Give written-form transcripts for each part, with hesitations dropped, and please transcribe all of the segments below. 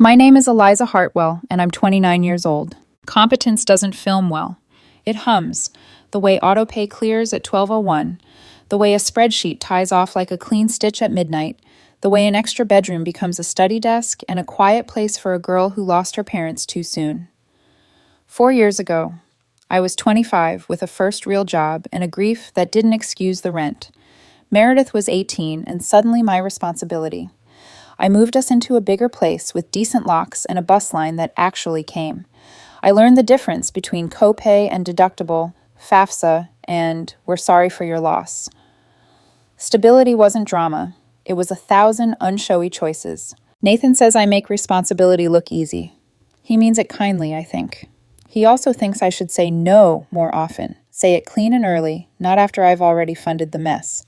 My name is Eliza Hartwell, and I'm 29 years old. Competence doesn't film well. It hums, the way autopay clears at 12:01, the way a spreadsheet ties off like a clean stitch at midnight, the way an extra bedroom becomes a study desk and a quiet place for a girl who lost her parents too soon. 4 years ago, I was 25 with a first real job and a grief that didn't excuse the rent. Meredith was 18 and suddenly my responsibility. I moved us into a bigger place with decent locks and a bus line that actually came. I learned the difference between copay and deductible, FAFSA, and we're sorry for your loss. Stability wasn't drama. It was 1,000 unshowy choices. Nathan says I make responsibility look easy. He means it kindly, I think. He also thinks I should say no more often. Say it clean and early, not after I've already funded the mess.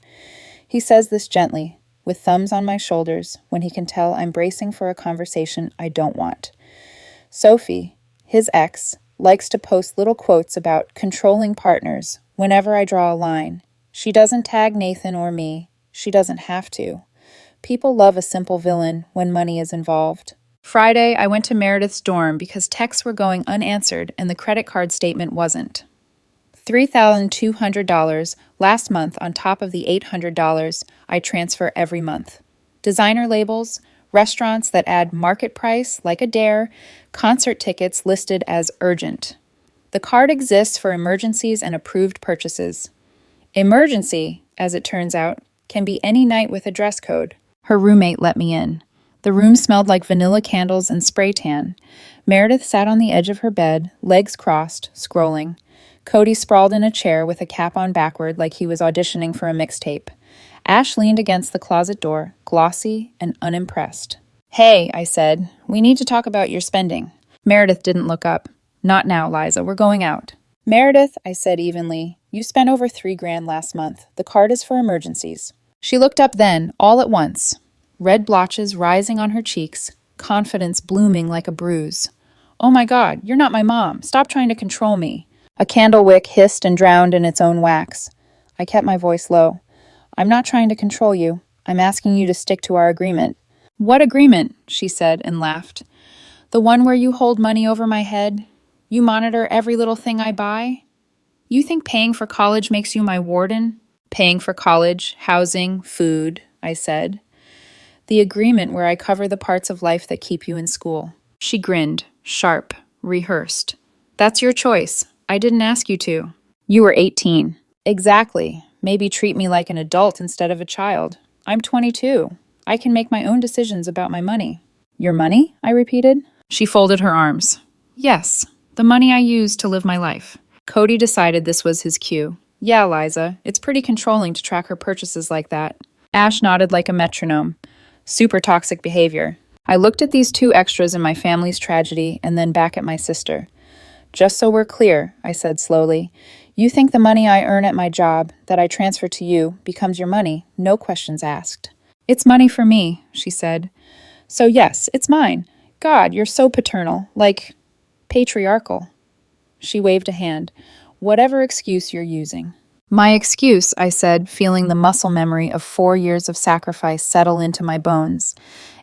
He says this gently, with thumbs on my shoulders, when he can tell I'm bracing for a conversation I don't want. Sophie, his ex, likes to post little quotes about controlling partners whenever I draw a line. She doesn't tag Nathan or me. She doesn't have to. People love a simple villain when money is involved. Friday, I went to Meredith's dorm because texts were going unanswered and the credit card statement wasn't. $3,200 last month on top of the $800 I transfer every month. Designer labels, restaurants that add market price like a dare, concert tickets listed as urgent. The card exists for emergencies and approved purchases. Emergency, as it turns out, can be any night with a dress code. Her roommate let me in. The room smelled like vanilla candles and spray tan. Meredith sat on the edge of her bed, legs crossed, scrolling. Cody sprawled in a chair with a cap on backward like he was auditioning for a mixtape. Ash leaned against the closet door, glossy and unimpressed. "Hey," I said, "we need to talk about your spending." Meredith didn't look up. "Not now, Liza, we're going out." "Meredith," I said evenly, "you spent over $3,000 last month. The card is for emergencies." She looked up then, all at once. Red blotches rising on her cheeks, confidence blooming like a bruise. "Oh my God, you're not my mom. Stop trying to control me." A candle wick hissed and drowned in its own wax. I kept my voice low. "I'm not trying to control you. I'm asking you to stick to our agreement." "What agreement?" she said and laughed. "The one where you hold money over my head? You monitor every little thing I buy? You think paying for college makes you my warden?" "Paying for college, housing, food," I said. "The agreement where I cover the parts of life that keep you in school." She grinned, sharp, rehearsed. "That's your choice. I didn't ask you to." "You were 18. "Exactly. Maybe treat me like an adult instead of a child. I'm 22. I can make my own decisions about my money." "Your money?" I repeated. She folded her arms. "Yes, the money I use to live my life." Cody decided this was his cue. "Yeah, Liza, it's pretty controlling to track her purchases like that." Ash nodded like a metronome. Super toxic behavior. I looked at these two extras in my family's tragedy and then back at my sister. "Just so we're clear," I said slowly, "you think the money I earn at my job, that I transfer to you, becomes your money, no questions asked." "It's money for me," she said. "So yes, it's mine. God, you're so paternal, like patriarchal." She waved a hand. "Whatever excuse you're using." "My excuse," I said, feeling the muscle memory of 4 years of sacrifice settle into my bones,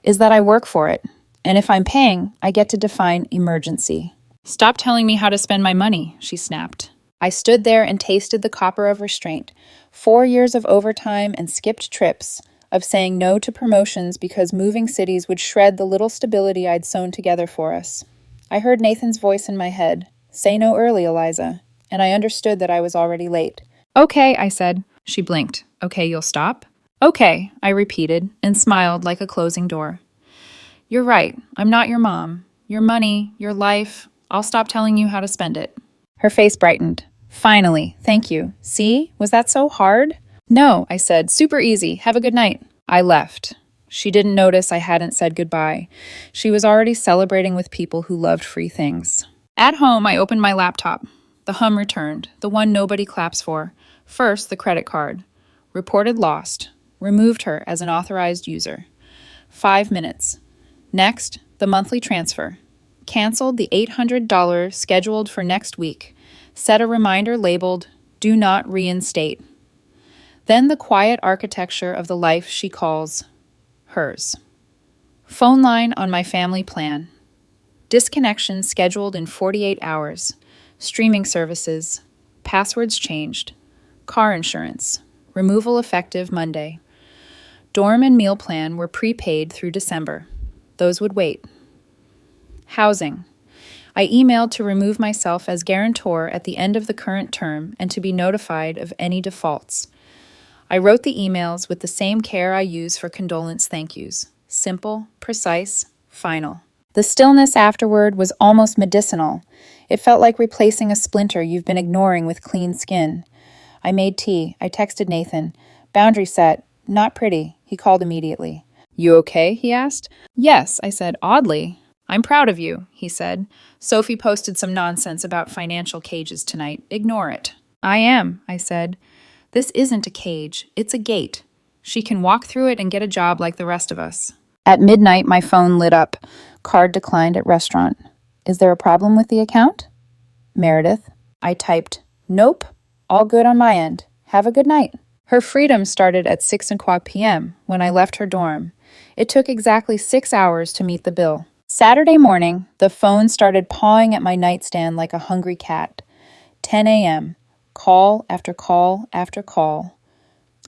"is that I work for it. And if I'm paying, I get to define emergency." "Stop telling me how to spend my money," she snapped. I stood there and tasted the copper of restraint. 4 years of overtime and skipped trips, of saying no to promotions because moving cities would shred the little stability I'd sewn together for us. I heard Nathan's voice in my head. "Say no early, Eliza." And I understood that I was already late. "Okay," I said. She blinked. "Okay, you'll stop?" "Okay," I repeated, and smiled like a closing door. "You're right. I'm not your mom. Your money, your life, I'll stop telling you how to spend it." Her face brightened. "Finally, thank you. See? Was that so hard?" "No," I said. "Super easy. Have a good night." I left. She didn't notice I hadn't said goodbye. She was already celebrating with people who loved free things. At home, I opened my laptop. The hum returned, the one nobody claps for. First, the credit card. Reported lost. Removed her as an authorized user. 5 minutes. Next, the monthly transfer. Canceled the $800 scheduled for next week. Set a reminder labeled, "Do not reinstate." Then the quiet architecture of the life she calls hers. Phone line on my family plan. Disconnection scheduled in 48 hours. Streaming services. Passwords changed. Car insurance. Removal effective Monday. Dorm and meal plan were prepaid through December. Those would wait. Housing. I emailed to remove myself as guarantor at the end of the current term and to be notified of any defaults. I wrote the emails with the same care I use for condolence thank yous. Simple, precise, final. The stillness afterward was almost medicinal. It felt like replacing a splinter you've been ignoring with clean skin. I made tea. I texted Nathan. Boundary set. Not pretty. He called immediately. You okay? He asked. Yes, I said, oddly. I'm proud of you, he said. Sophie posted some nonsense about financial cages tonight. Ignore it. I am, I said. This isn't a cage. It's a gate. She can walk through it and get a job like the rest of us. At midnight, my phone lit up. Card declined at restaurant. Is there a problem with the account? Meredith. I typed, nope. All good on my end. Have a good night. Her freedom started at 6:00 p.m. when I left her dorm. It took exactly 6 hours to meet the bill. Saturday morning, the phone started pawing at my nightstand like a hungry cat. 10 a.m. Call after call after call.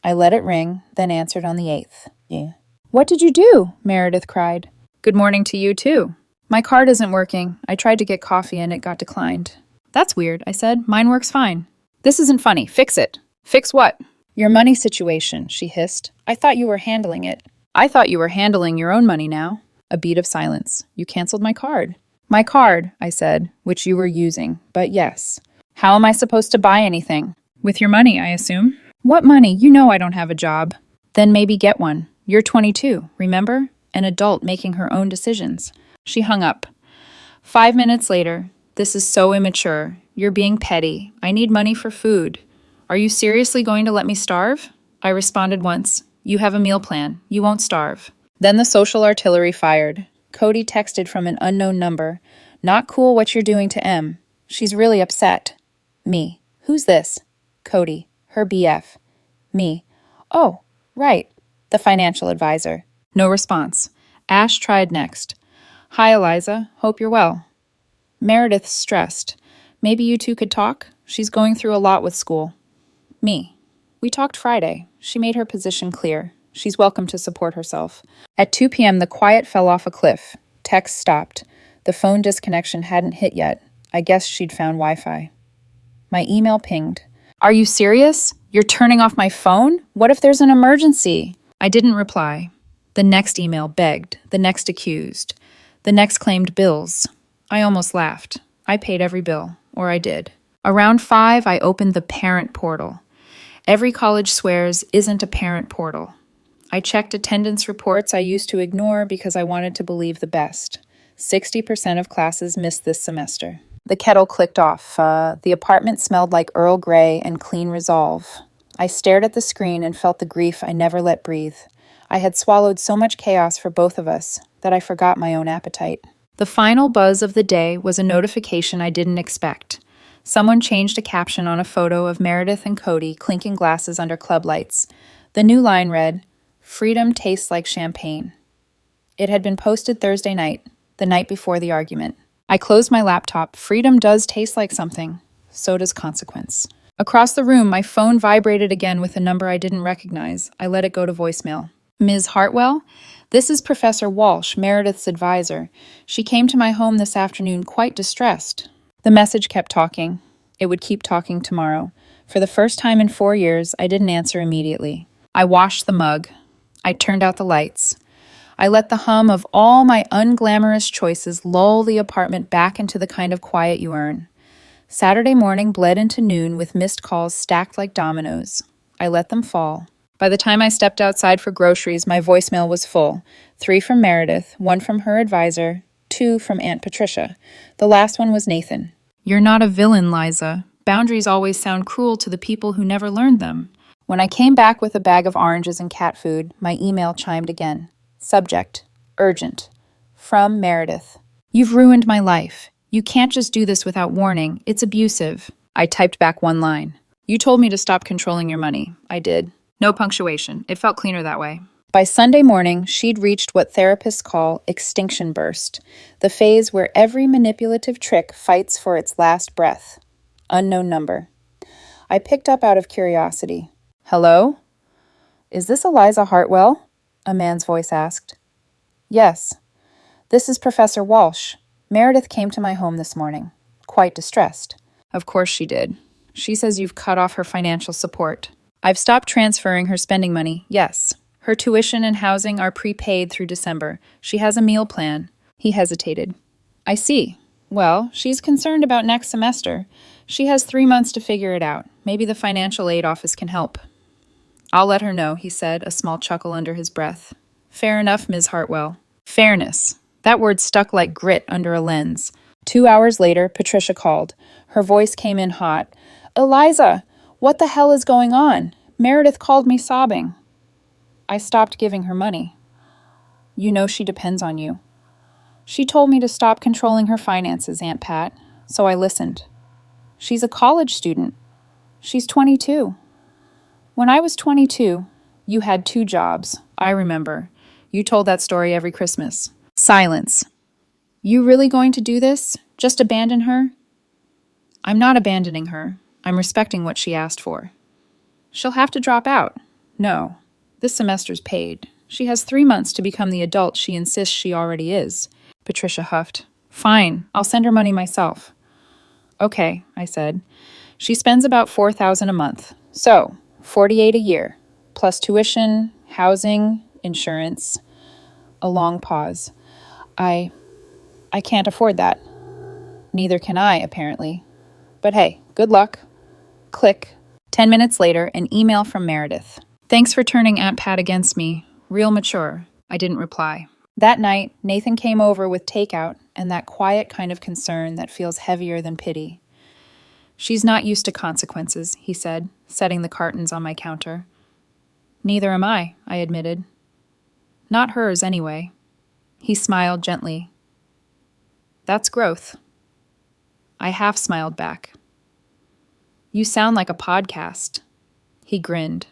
I let it ring, then answered on the 8th. Yeah. What did you do? Meredith cried. Good morning to you, too. My card isn't working. I tried to get coffee and it got declined. That's weird, I said. Mine works fine. This isn't funny. Fix it. Fix what? Your money situation, she hissed. I thought you were handling it. I thought you were handling your own money now. A beat of silence. You canceled my card. My card, I said, which you were using, but yes. How am I supposed to buy anything? With your money, I assume. What money? You know I don't have a job. Then maybe get one. You're 22, remember? An adult making her own decisions. She hung up. 5 minutes later, this is so immature. You're being petty. I need money for food. Are you seriously going to let me starve? I responded once. You have a meal plan. You won't starve. Then the social artillery fired. Cody texted from an unknown number. Not cool what you're doing to M. She's really upset. Me. Who's this? Cody. Her BF. Me. Oh, right. The financial advisor. No response. Ash tried next. Hi, Eliza. Hope you're well. Meredith's stressed. Maybe you two could talk? She's going through a lot with school. Me. We talked Friday. She made her position clear. She's welcome to support herself. At 2 p.m., the quiet fell off a cliff. Text stopped. The phone disconnection hadn't hit yet. I guess she'd found Wi-Fi. My email pinged. Are you serious? You're turning off my phone? What if there's an emergency? I didn't reply. The next email begged. The next accused. The next claimed bills. I almost laughed. I paid every bill. Or I did. Around 5, I opened the parent portal. Every college swears isn't a parent portal. I checked attendance reports I used to ignore because I wanted to believe the best. 60% of classes missed this semester. The kettle clicked off. The apartment smelled like Earl Grey and clean resolve. I stared at the screen and felt the grief I never let breathe. I had swallowed so much chaos for both of us that I forgot my own appetite. The final buzz of the day was a notification I didn't expect. Someone changed a caption on a photo of Meredith and Cody clinking glasses under club lights. The new line read, Freedom tastes like champagne. It had been posted Thursday night, the night before the argument. I closed my laptop. Freedom does taste like something. So does consequence. Across the room, my phone vibrated again with a number I didn't recognize. I let it go to voicemail. Ms. Hartwell? This is Professor Walsh, Meredith's advisor. She came to my home this afternoon quite distressed. The message kept talking. It would keep talking tomorrow. For the first time in 4 years, I didn't answer immediately. I washed the mug. I turned out the lights. I let the hum of all my unglamorous choices lull the apartment back into the kind of quiet you earn. Saturday morning bled into noon with missed calls stacked like dominoes. I let them fall. By the time I stepped outside for groceries, my voicemail was full. 3 from Meredith, 1 from her advisor, 2 from Aunt Patricia. The last one was Nathan. You're not a villain, Liza. Boundaries always sound cruel to the people who never learned them. When I came back with a bag of oranges and cat food, my email chimed again. Subject, urgent. From Meredith. You've ruined my life. You can't just do this without warning. It's abusive. I typed back 1 line. You told me to stop controlling your money. I did. No punctuation. It felt cleaner that way. By Sunday morning, she'd reached what therapists call extinction burst, the phase where every manipulative trick fights for its last breath. Unknown number. I picked up out of curiosity. "Hello? Is this Eliza Hartwell?" a man's voice asked. "Yes. This is Professor Walsh. Meredith came to my home this morning, quite distressed." "Of course she did. She says you've cut off her financial support." "I've stopped transferring her spending money, yes. Her tuition and housing are prepaid through December. She has a meal plan." He hesitated. "I see. Well, she's concerned about next semester. She has 3 months to figure it out. Maybe the financial aid office can help." "I'll let her know," he said, a small chuckle under his breath. "Fair enough, Ms. Hartwell." Fairness. That word stuck like grit under a lens. 2 hours later, Patricia called. Her voice came in hot. "Eliza, what the hell is going on? Meredith called me sobbing." "I stopped giving her money." "You know she depends on you." "She told me to stop controlling her finances, Aunt Pat, so I listened." "She's a college student. She's 22. When I was 22, you had 2 jobs. I remember. You told that story every Christmas." Silence. "You really going to do this? Just abandon her?" "I'm not abandoning her. I'm respecting what she asked for." "She'll have to drop out." "No. This semester's paid. She has 3 months to become the adult she insists she already is." Patricia huffed. "Fine. I'll send her money myself." "Okay," I said. "She spends about $4,000 a month. So, $48 a year, plus tuition, housing, insurance." A long pause. I can't afford that." "Neither can I, apparently. But hey, good luck." Click. 10 minutes later, an email from Meredith. "Thanks for turning Aunt Pat against me. Real mature." I didn't reply. That night, Nathan came over with takeout and that quiet kind of concern that feels heavier than pity. "She's not used to consequences," he said, setting the cartons on my counter. "Neither am I," I admitted. "Not hers, anyway." He smiled gently. "That's growth." I half smiled back. "You sound like a podcast." He grinned.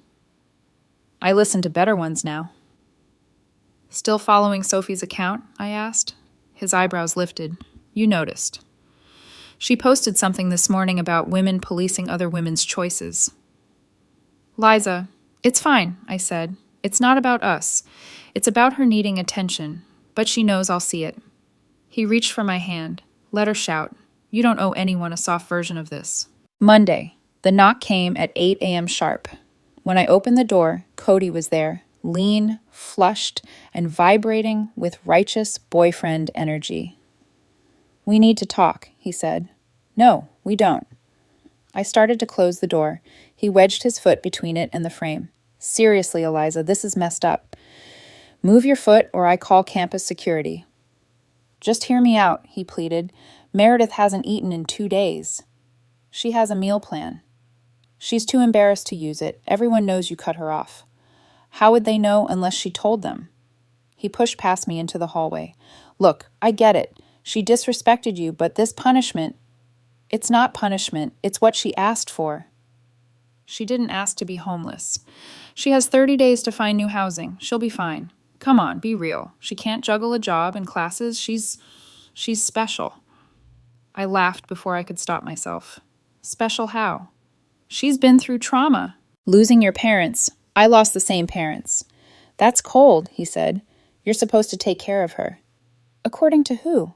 "I listen to better ones now." "Still following Sophie's account?" I asked. His eyebrows lifted. "You noticed." "She posted something this morning about women policing other women's choices." "Liza, it's fine," I said. "It's not about us. It's about her needing attention, but she knows I'll see it." He reached for my hand. "Let her shout. You don't owe anyone a soft version of this." Monday. The knock came at 8 a.m. sharp. When I opened the door, Cody was there, lean, flushed, and vibrating with righteous boyfriend energy. "We need to talk," he said. "No, we don't." I started to close the door. He wedged his foot between it and the frame. "Seriously, Eliza, this is messed up. Move your foot or I call campus security." "Just hear me out," he pleaded. "Meredith hasn't eaten in 2 days. She has a meal plan. She's too embarrassed to use it. Everyone knows you cut her off. How would they know unless she told them?" He pushed past me into the hallway. "Look, I get it. She disrespected you, but this punishment, it's not punishment. It's what she asked for." "She didn't ask to be homeless. She has 30 days to find new housing. She'll be fine. Come on, be real. She can't juggle a job and classes. She's special." I laughed before I could stop myself. "Special how?" "She's been through trauma. Losing your parents. I lost the same parents." "That's cold," he said. "You're supposed to take care of her." "According to who?"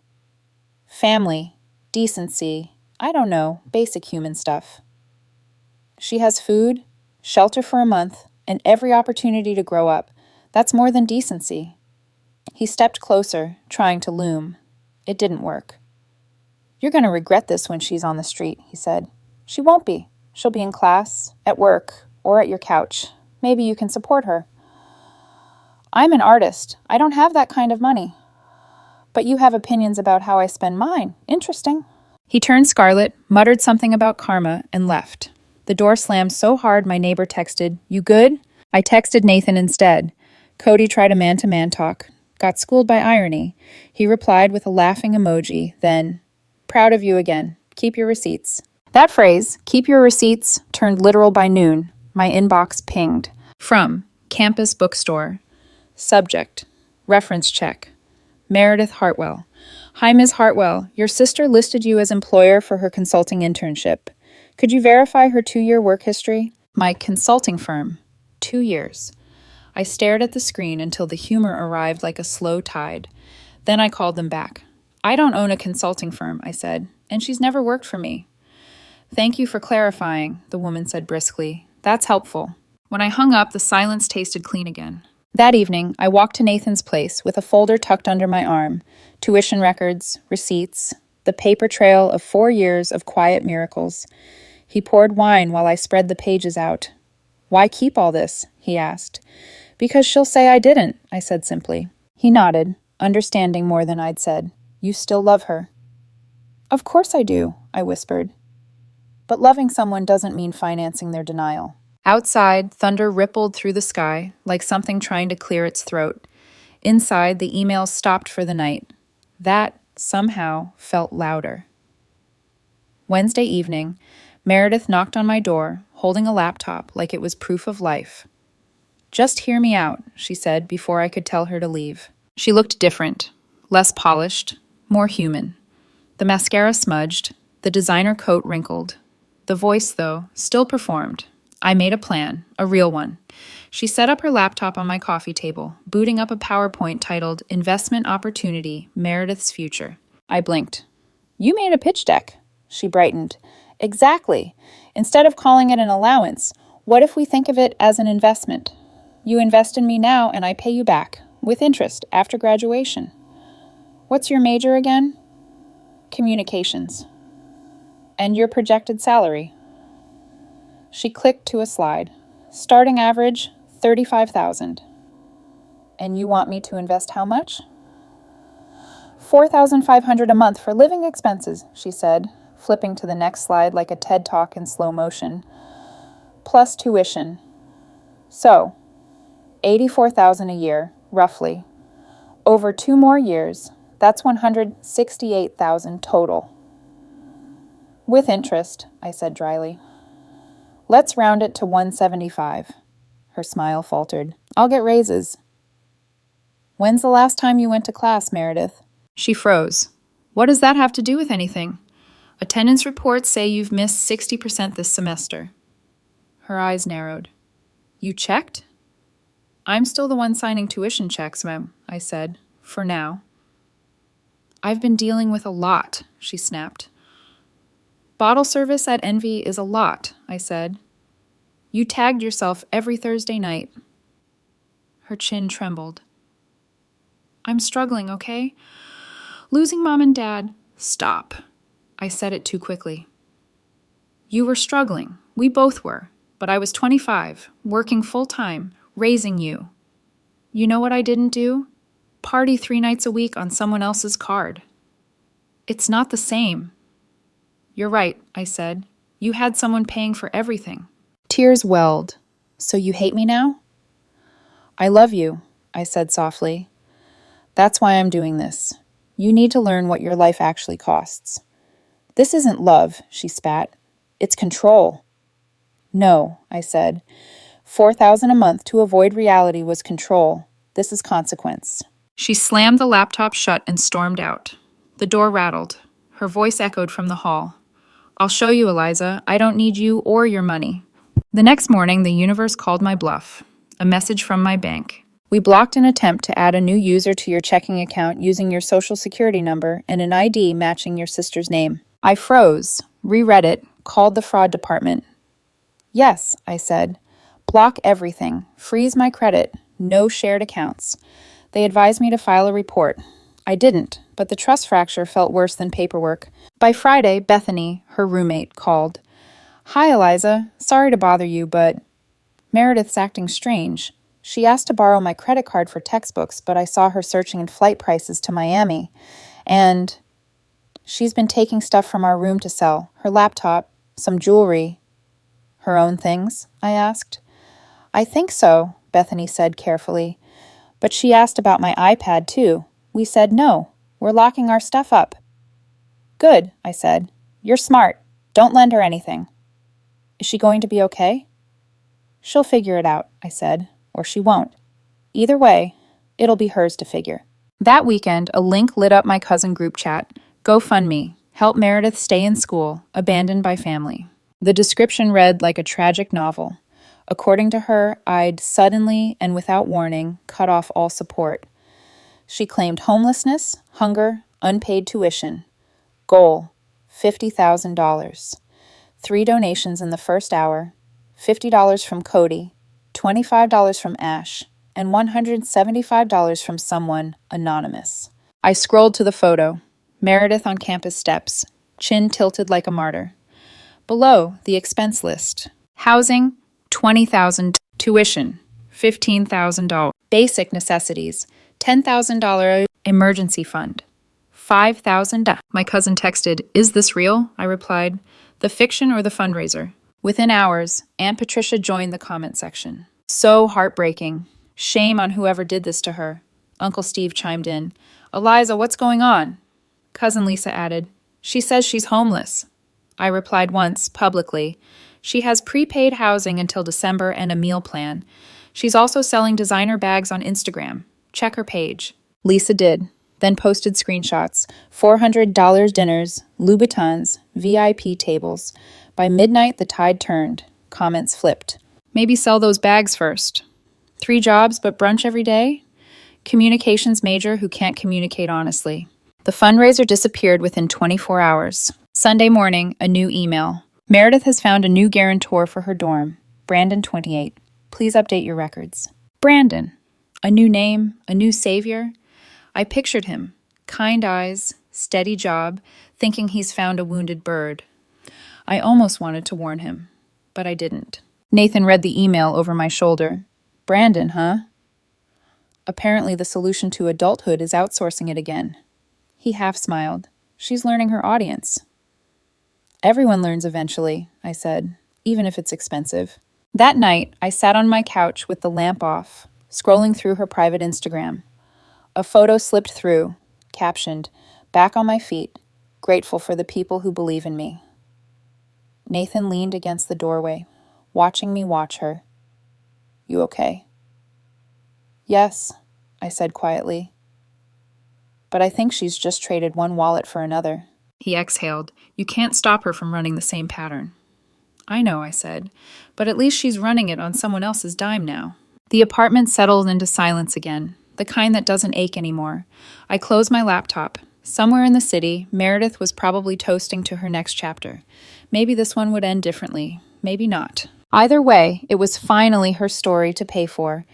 "Family, decency, I don't know, basic human stuff." "She has food, shelter for a month, and every opportunity to grow up. That's more than decency." He stepped closer, trying to loom. It didn't work. "You're going to regret this when she's on the street," he said. "She won't be. She'll be in class, at work, or at your couch. Maybe you can support her." "I'm an artist. I don't have that kind of money." "But you have opinions about how I spend mine. Interesting." He turned scarlet, muttered something about karma, and left. The door slammed so hard my neighbor texted, "You good?" I texted Nathan instead. Cody tried a man-to-man talk. Got schooled by irony. He replied with a laughing emoji, then, "Proud of you again. Keep your receipts." That phrase, "keep your receipts," turned literal by noon. My inbox pinged. From Campus Bookstore. Subject. Reference check. Meredith Hartwell. Hi, Ms. Hartwell. Your sister listed you as employer for her consulting internship. Could you verify her 2-year work history? My consulting firm. 2 years. I stared at the screen until the humor arrived like a slow tide. Then I called them back. I don't own a consulting firm, I said, and she's never worked for me. Thank you for clarifying, the woman said briskly. That's helpful. When I hung up, the silence tasted clean again. That evening, I walked to Nathan's place with a folder tucked under my arm, tuition records, receipts, the paper trail of 4 years of quiet miracles. He poured wine while I spread the pages out. Why keep all this? He asked. Because she'll say I didn't, I said simply. He nodded, understanding more than I'd said. You still love her. Of course I do, I whispered. But loving someone doesn't mean financing their denial. Outside, thunder rippled through the sky like something trying to clear its throat. Inside, the emails stopped for the night. That, somehow, felt louder. Wednesday evening, Meredith knocked on my door, holding a laptop like it was proof of life. Just hear me out, she said before I could tell her to leave. She looked different, less polished, more human. The mascara smudged, the designer coat wrinkled. The voice, though, still performed. I made a plan, a real one. She set up her laptop on my coffee table, booting up a PowerPoint titled Investment Opportunity, Meredith's Future. I blinked. You made a pitch deck, she brightened. Exactly. Instead of calling it an allowance, what if we think of it as an investment? You invest in me now and I pay you back, with interest, after graduation. What's your major again? Communications. And your projected salary? She clicked to a slide. Starting average, $35,000. And you want me to invest how much? $4,500 a month for living expenses, she said, flipping to the next slide like a TED Talk in slow motion. Plus tuition. So, $84,000 a year, roughly. Over 2 more years, that's $168,000 total. With interest, I said dryly. Let's round it to $175. Her smile faltered. I'll get raises. When's the last time you went to class, Meredith? She froze. What does that have to do with anything? Attendance reports say you've missed 60% this semester. Her eyes narrowed. You checked? I'm still the one signing tuition checks, ma'am, I said. For now. I've been dealing with a lot, she snapped. Bottle service at Envy is a lot, I said. You tagged yourself every Thursday night. Her chin trembled. I'm struggling, okay? Losing Mom and Dad. Stop. I said it too quickly. You were struggling. We both were. But I was 25, working full-time, raising you. You know what I didn't do? Party 3 nights a week on someone else's card. It's not the same. You're right, I said. You had someone paying for everything. Tears welled. So you hate me now? I love you, I said softly. That's why I'm doing this. You need to learn what your life actually costs. This isn't love, she spat. It's control. No, I said. $4,000 a month to avoid reality was control. This is consequence. She slammed the laptop shut and stormed out. The door rattled. Her voice echoed from the hall. I'll show you, Eliza. I don't need you or your money. The next morning, the universe called my bluff. A message from my bank. We blocked an attempt to add a new user to your checking account using your social security number and an ID matching your sister's name. I froze, reread it, called the fraud department. Yes, I said. Block everything. Freeze my credit. No shared accounts. They advised me to file a report. I didn't, but the trust fracture felt worse than paperwork. By Friday, Bethany, her roommate, called. Hi, Eliza. Sorry to bother you, but Meredith's acting strange. She asked to borrow my credit card for textbooks, but I saw her searching in flight prices to Miami. And she's been taking stuff from our room to sell. Her laptop, some jewelry. Her own things? I asked. I think so, Bethany said carefully. But she asked about my iPad, too. We said no. We're locking our stuff up. Good, I said. You're smart. Don't lend her anything. Is she going to be okay? She'll figure it out, I said. Or she won't. Either way, It'll be hers to figure. That weekend, a link lit up my cousin group chat. GoFundMe. Help Meredith stay in school, abandoned by family. The description read like a tragic novel. According to her, I'd suddenly and without warning cut off all support. She claimed homelessness, hunger, unpaid tuition. Goal, $50,000. 3 donations in the first hour, $50 from Cody, $25 from Ash, and $175 from someone anonymous. I scrolled to the photo. Meredith on campus steps, chin tilted like a martyr. Below, the expense list. Housing, $20,000. Tuition, $15,000. Basic necessities, $10,000 emergency fund. $5,000. My cousin texted, "Is this real?" I replied, "The fiction or the fundraiser?" Within hours, Aunt Patricia joined the comment section. So heartbreaking. Shame on whoever did this to her. Uncle Steve chimed in. "Eliza, what's going on?" Cousin Lisa added, "She says she's homeless." I replied once, publicly, "She has prepaid housing until December and a meal plan. She's also selling designer bags on Instagram. Check her page." Lisa did, then posted screenshots. $400 dinners, Louboutins, VIP tables. By midnight, the tide turned. Comments flipped. Maybe sell those bags first. 3 jobs but brunch every day? Communications major who can't communicate honestly. The fundraiser disappeared within 24 hours. Sunday morning, a new email. Meredith has found a new guarantor for her dorm. Brandon, 28. Please update your records. Brandon. A new name, a new savior. I pictured him. Kind eyes, steady job, thinking he's found a wounded bird. I almost wanted to warn him, but I didn't. Nathan read the email over my shoulder. Brandon, huh? Apparently the solution to adulthood is outsourcing it again. He half smiled. She's learning her audience. Everyone learns eventually, I said, even if it's expensive. That night, I sat on my couch with the lamp off, scrolling through her private Instagram. A photo slipped through, captioned, "Back on my feet, grateful for the people who believe in me." Nathan leaned against the doorway, watching me watch her. "You okay?" "Yes," I said quietly. "But I think she's just traded one wallet for another." He exhaled. "You can't stop her from running the same pattern." "I know," I said, "but at least she's running it on someone else's dime now." The apartment settled into silence again, the kind that doesn't ache anymore. I closed my laptop. Somewhere in the city, Meredith was probably toasting to her next chapter. Maybe this one would end differently, maybe not. Either way, it was finally her story to pay for.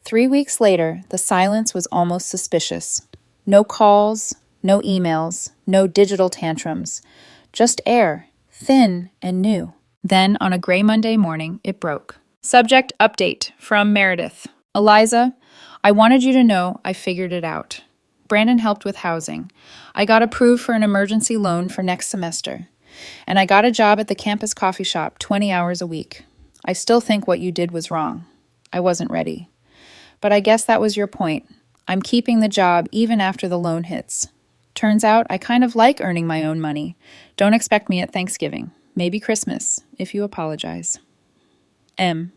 3 weeks later, the silence was almost suspicious. No calls, no emails, no digital tantrums. Just air, thin and new. Then, on a gray Monday morning, it broke. Subject update from Meredith. Eliza, I wanted you to know I figured it out. Brandon helped with housing. I got approved for an emergency loan for next semester. And I got a job at the campus coffee shop 20 hours a week. I still think what you did was wrong. I wasn't ready. But I guess that was your point. I'm keeping the job even after the loan hits. Turns out I kind of like earning my own money. Don't expect me at Thanksgiving. Maybe Christmas, if you apologize.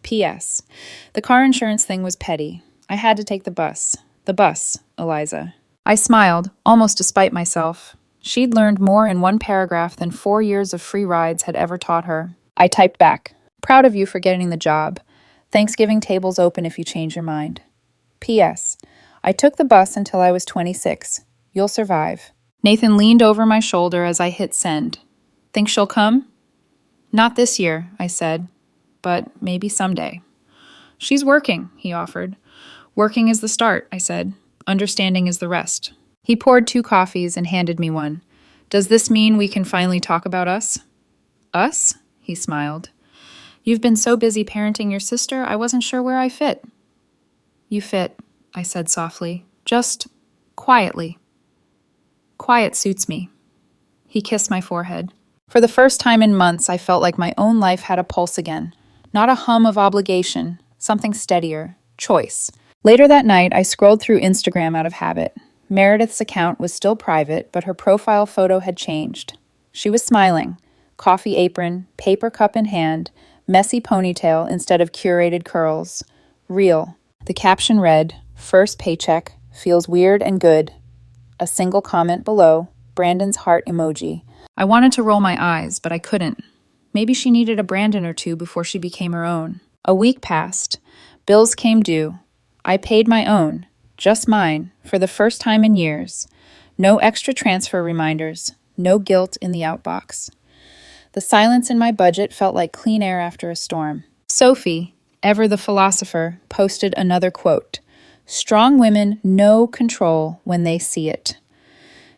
P.S. The car insurance thing was petty. I had to take the bus. The bus, Eliza. I smiled, almost despite myself. She'd learned more in one paragraph than 4 years of free rides had ever taught her. I typed back. Proud of you for getting the job. Thanksgiving table's open if you change your mind. P.S. I took the bus until I was 26. You'll survive. Nathan leaned over my shoulder as I hit send. Think she'll come? Not this year, I said, but maybe someday. She's working, he offered. Working is the start, I said. Understanding is the rest. He poured 2 coffees and handed me one. Does this mean we can finally talk about us? Us? He smiled. You've been so busy parenting your sister, I wasn't sure where I fit. You fit, I said softly, just quietly. Quiet suits me. He kissed my forehead. For the first time in months, I felt like my own life had a pulse again. Not a hum of obligation, something steadier, choice. Later that night, I scrolled through Instagram out of habit. Meredith's account was still private, but her profile photo had changed. She was smiling, coffee apron, paper cup in hand, messy ponytail instead of curated curls. Real. The caption read, First paycheck. Feels weird and good. A single comment below. Brandon's heart emoji. I wanted to roll my eyes, but I couldn't. Maybe she needed a Brandon or two before she became her own. A week passed. Bills came due. I paid my own. Just mine, for the first time in years. No extra transfer reminders. No guilt in the outbox. The silence in my budget felt like clean air after a storm. Sophie, ever the philosopher, posted another quote. Strong women know control when they see it.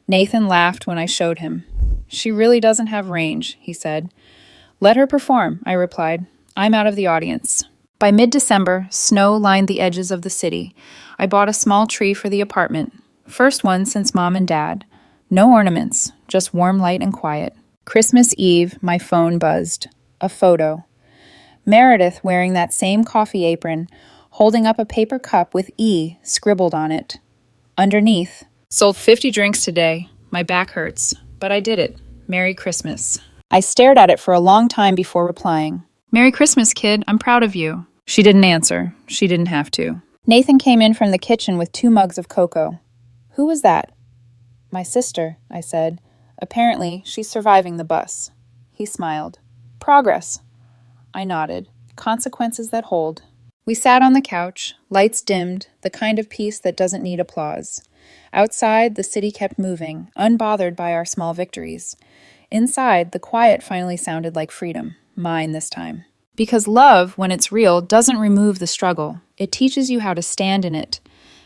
Nathan laughed when I showed him. She really doesn't have range, he said. Let her perform, I replied. I'm out of the audience. By mid-December, snow lined the edges of the city. I bought a small tree for the apartment. First one since Mom and Dad. No ornaments, just warm light and quiet. Christmas Eve, my phone buzzed. A photo. Meredith wearing that same coffee apron, holding up a paper cup with E scribbled on it. Underneath, sold 50 drinks today. My back hurts, but I did it. Merry Christmas. I stared at it for a long time before replying. Merry Christmas, kid. I'm proud of you. She didn't answer. She didn't have to. Nathan came in from the kitchen with 2 mugs of cocoa. Who was that? My sister, I said. Apparently, she's surviving the bus. He smiled. Progress. I nodded. Consequences that hold. We sat on the couch, lights dimmed, the kind of peace that doesn't need applause. Outside, the city kept moving, unbothered by our small victories. Inside, the quiet finally sounded like freedom. Mine this time. Because love, when it's real, doesn't remove the struggle. It teaches you how to stand in it.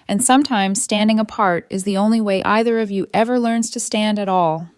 And sometimes standing apart is the only way either of you ever learns to stand at all.